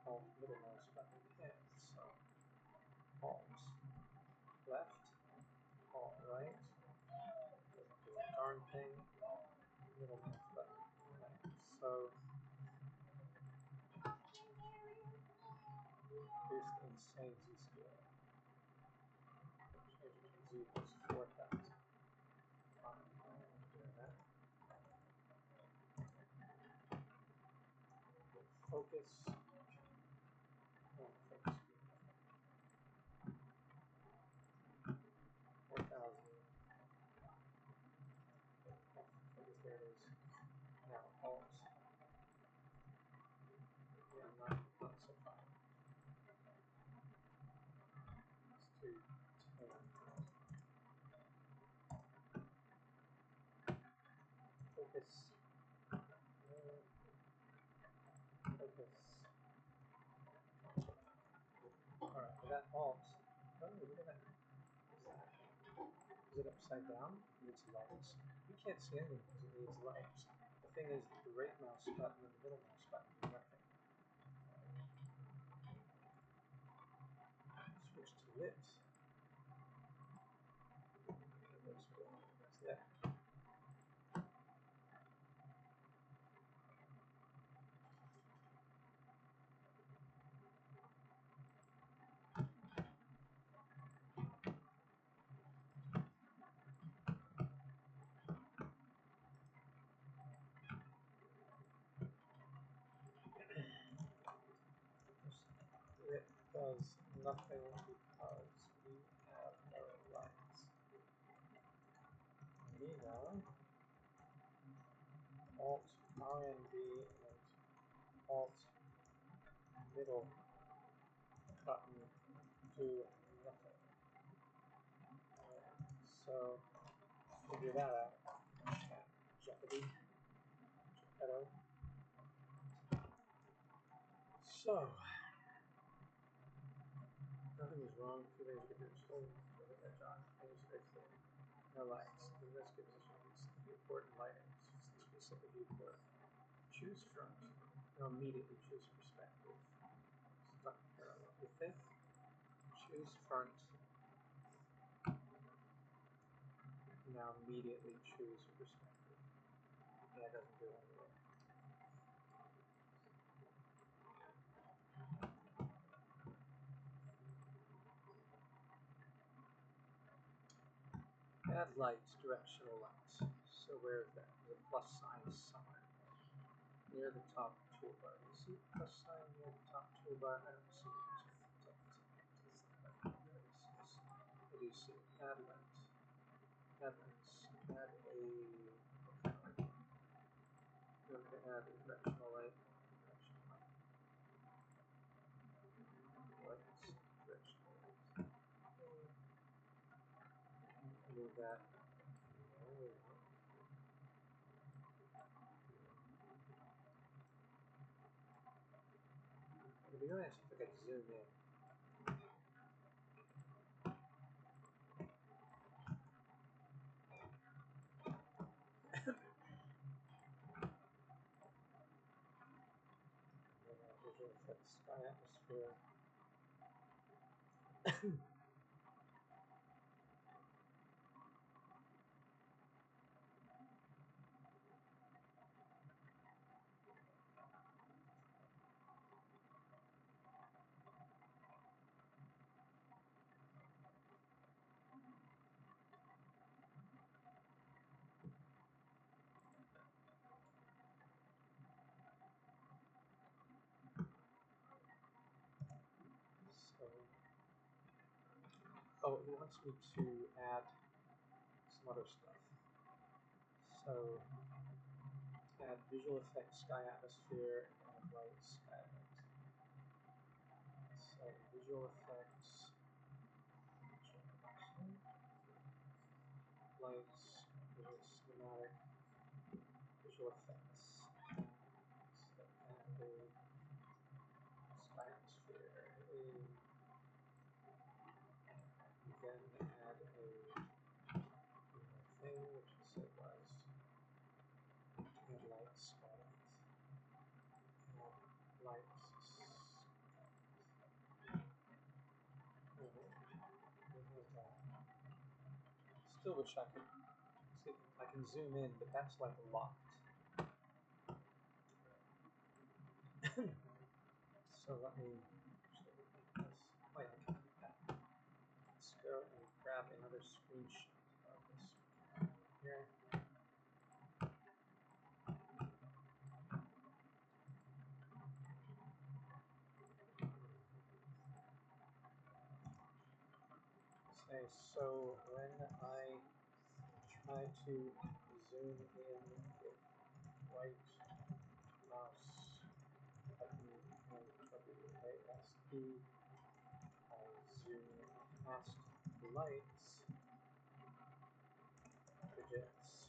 Alt middle mouse button can't. So Alt left. Alt right. Doesn't do a darn thing. Middle mouse button. Right. So here's the insane Z scale. Change it to Z equals 4,000. Fine, I'm doing that. Focus. Oh, focus. 4,000. Focus, there it is. Now Alt. Yeah, not so fine. Let's do 10. Focus. Focus. Alright, we got Alt. Oh, look at that. What's that? Is it upside down? It needs lights. You can't see anything because it needs lights. The thing is, the right mouse button and the middle mouse button do nothing. Switch to lit. That's lit. It does nothing because we have no lights. Meanwhile, Alt RNB and Alt middle button do nothing. So figure that out. Jeopardy. Geppetto. So nothing is wrong. Two things get stolen. Look at that, John. Things fix it. No lights. In this position, viewport and lighting. Specific viewport. Choose front. Now immediately choose perspective. Stuck parallel. You think? Choose front. Now immediately choose perspective. Yeah, it doesn't do anything. Add lights, directional lights. So where is that? There's a plus sign somewhere. Near the top toolbar. You see the plus sign near the top toolbar? I don't see it. I do see it. Add lights. Add lights. Add a... I'm going to add a directional light. Directional light. Lights. Directional light. Move that. To be honest, I think I zoom in. Visual effects, sky atmosphere. Oh, it wants me to add some other stuff. So add visual effects, sky atmosphere, and light skylight. So visual effects, lights, visual schematic, visual effects. So add a sky atmosphere, then add a thing, which I said was add light skylight. Add lights. Still wish I could see. I can zoom in, but that's like locked. So let me actually this. Oh yeah, I can do that. Let's go and grab another screenshot of this here. Okay, so when I try to zoom in with right mouse button and WASD, I zoom past the lights, projects,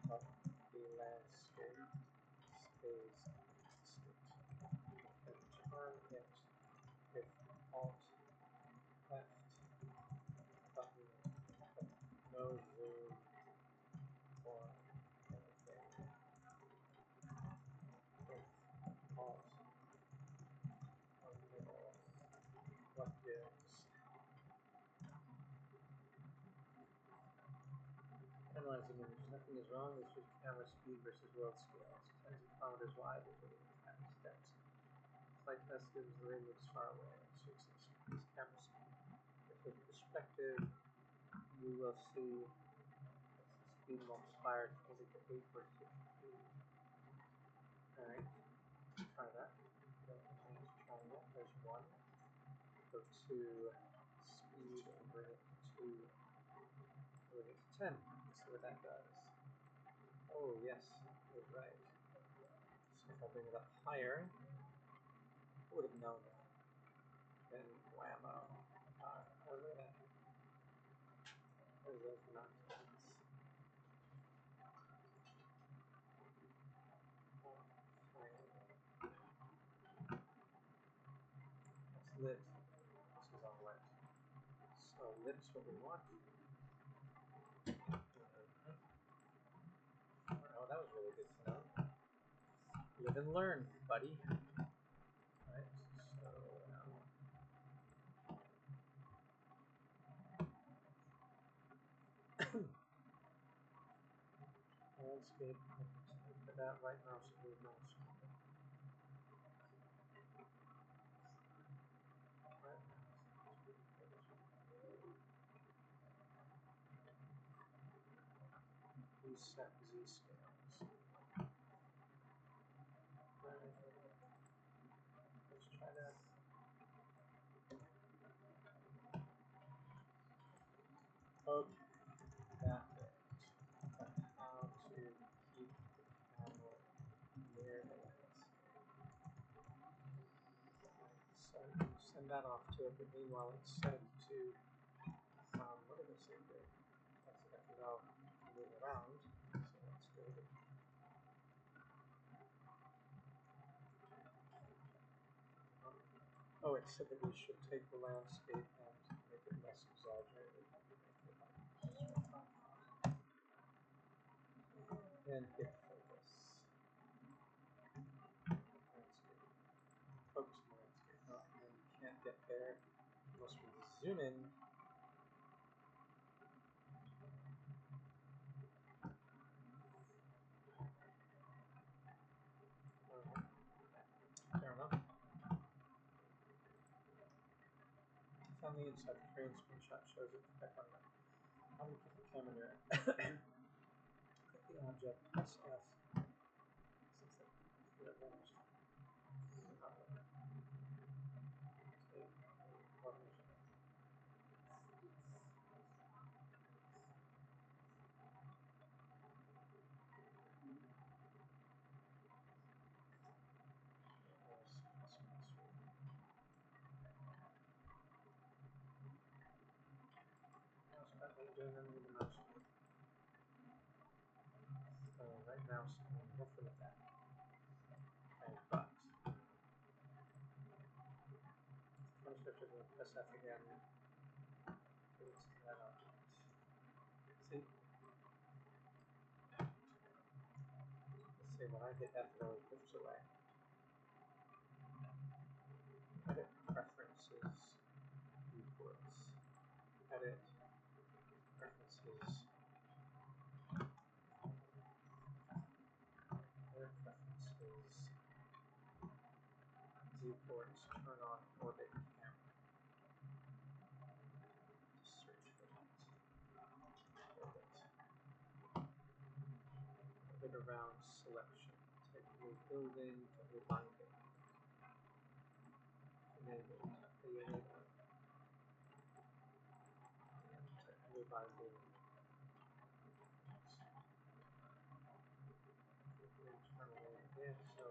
but the landscape stays constant. And turn it with Alt left button, but no zoom or anything. With Alt or middle, what gives? Analyzing image. Nothing is wrong. It's just camera speed versus world scale. It's tens of kilometers wide with 85 steps. Flight test gives the ring looks far away. So it's camera speed. With perspective, you will see speed multiplier change it to 8 versus 15. Alright, try that. Go to try that. There's one. Go to speed and bring it to 10. Let's see what that does. Oh yes, you're right. So if I bring it up higher, I would have known that. Then whammo. Oh, look at that. There's those mountains. Oh, fine. That's lit. This is all wet. So lit's what we want. Oh, that was really good to know. Live and learn, buddy. Right, so landscape, for that right mouse and move mouse. Right. Reset Z scales. Right. Let's try that. Okay, that worked. But how to keep the camera near the landscape. So send that off to it, but meanwhile it's set to, what did it say here? That's got to know to move around, so that's good. Oh, it said that we should take the landscape and make it less exaggerated. And hit focus. Landscape. Focus on the landscape. Oh, and you can't get there unless we zoom in. Fair enough. Found the inside frame screenshot shows it back on that. How do you put the camera near it? Click the object, press F. Since that vanished. doing them the most. So right now, I'm nothing with that. Okay, but once I have to press F again, it's that up. See? Let's see, when I hit F, it always pushes away. Edit preferences, viewports. Edit preferences. Edit preferences. Viewports. Turn on orbit camera. Search for that. Orbit. Orbit around selection. Take new building to new binding. Enable. Enable. Take new binding. Internally again, so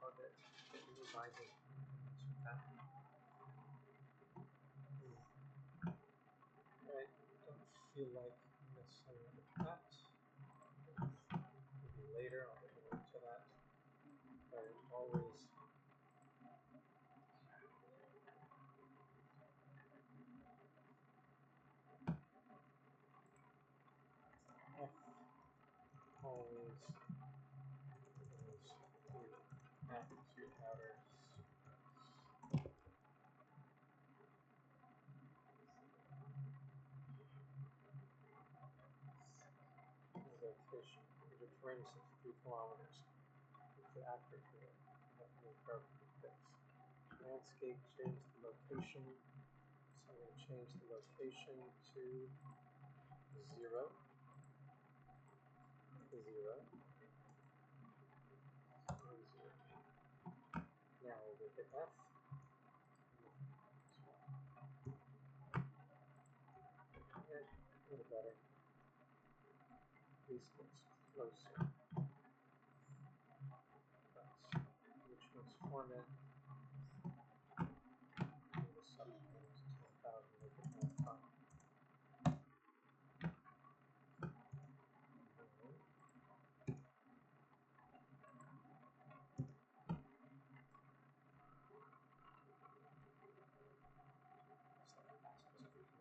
orbit. New binding. That. I don't feel like messing with that. Maybe later I'll get into that. There's always F always goes back to outer location. The terrain is 63 kilometers. It's the accurate here. Nothing is broken. Fix. Landscape, change the location. So I'm going to change the location to 0. 0. 0. Now we'll hit F. A little better. At least it's closer. Which transform it. The subframes to 1000 make it more fun.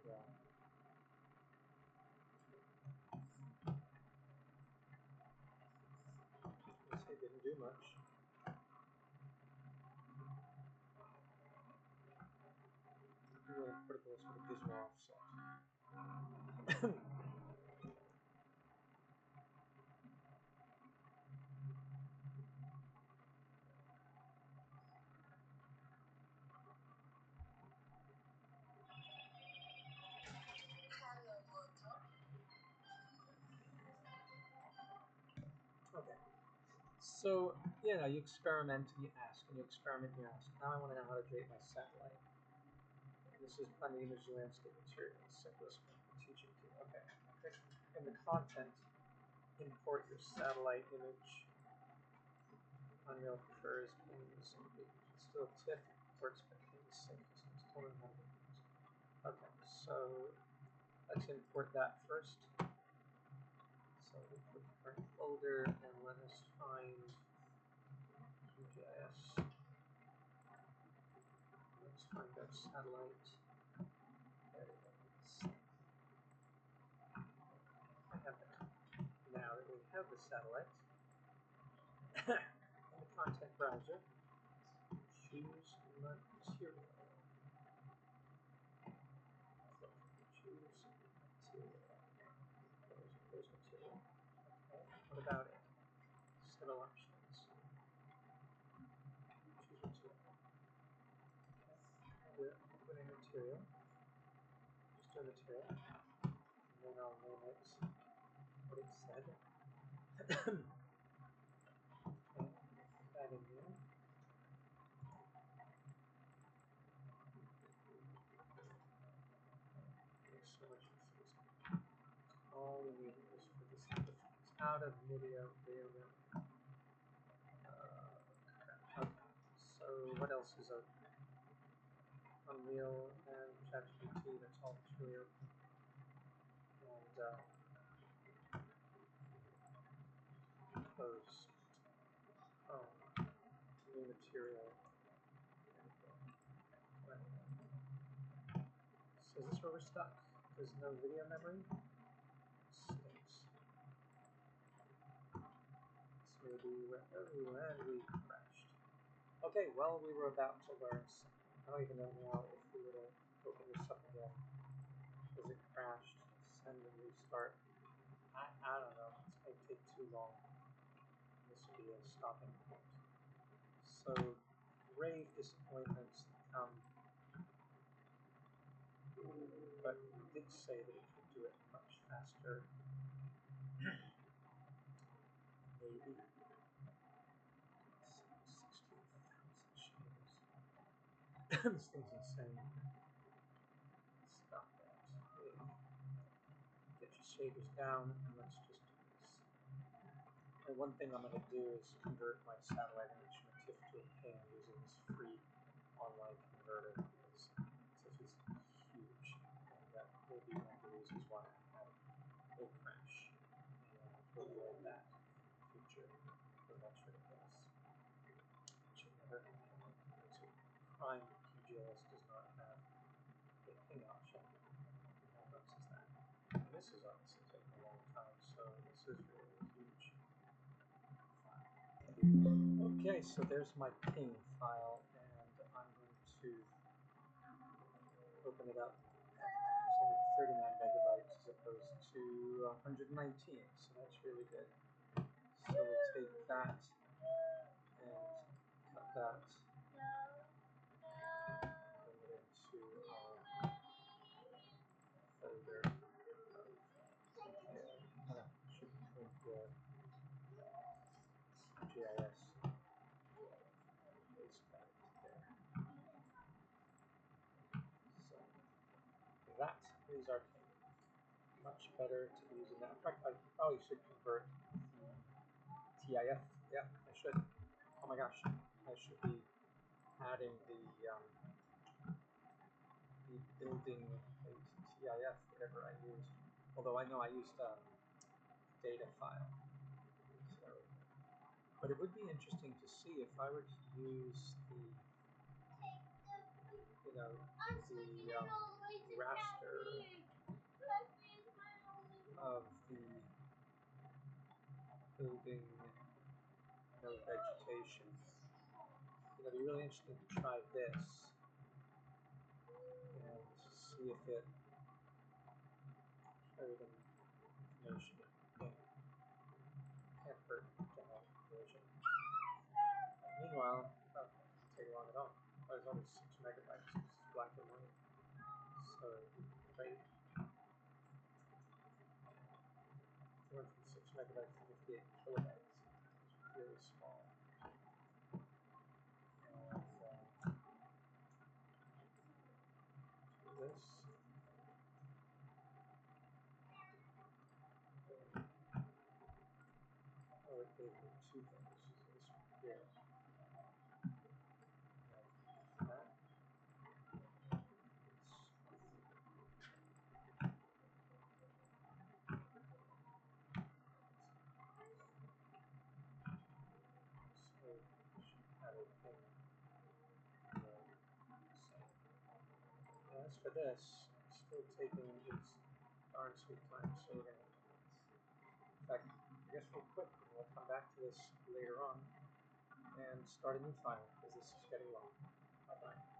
Yeah. It didn't do much. Really critical is what gives me offset. Okay. So, you know, you experiment and you ask, and you experiment and you ask. Now I want to know how to create my satellite. This is on the image landscape material. Simplest one for teaching to. Okay. In the content, import your satellite image. Unreal prefers pings and still TIFF works, but pings sync systems totally not different. Okay, so let's import that first. So we put the current folder and let us find QGIS. Let's find our satellite. There it is. I have that. Now that we have the satellite, in the content browser, choose material. Choose material. There's material. Okay. What about it? Several options. Choose material. Okay. Put in material. Just do material. And then I'll name it what it said. Okay. Put that in there. There's so much information. All we need is for this to out of video memory. Okay. So what else is open? Unreal and ChatGPT. That's all that's really open. post new material. So is this where we're stuck? There's no video memory? Stinks. So and we crashed. Okay, well, we were about to learn something. I don't even know now if we were to open this up again. Because it crashed. Send and restart. I don't know. It's going to take too long. This will be a stopping point. So, grave disappointments come, but we did say that it could do it much faster. Maybe. 16,000 shaders. This thing's insane. Stop that. Get your shaders down, and let's just do this. And one thing I'm going to do is convert my satellite image from a TIFF to a PNG using this free online converter, because TIFF is huge, and that will be one of the reasons why I will crash. And we'll avoid that in the future. But that's ridiculous. Should never happen. So Prime QGIS does not have a ping option. How nuts is that? And this is obviously taking a long time, so this is really huge. Okay, so there's my ping file, and I'm going to open it up. It's only 39 megabytes as opposed to 119, so that's really good. So we'll take that and cut that, bring it into our folder. Should be called QGIS. Paste that there. So that is our ping. Much better to be using that. In fact, I probably should convert the TIF. Yeah, I should. Oh my gosh, I should be adding the building TIF, whatever I used. Although I know I used data file. So, but it would be interesting to see if I were to use the, the raster of the building no vegetation. It'll be really interesting to try this and see if it carried any information. Can't hurt to have information. Meanwhile, oh, it doesn't take long at all. There's only 6 megabytes. It's black and white. So great. It went from 6 megabytes to 58 kilobytes. It's really small. And this. Oh, it gave me 2 things. So this one here. And that. So should have a thing. As for this, it's still taking its darn sweet time, so we're gonna, in fact, I guess we'll quit and we'll come back to this later on and start a new file because this is getting long. Bye bye.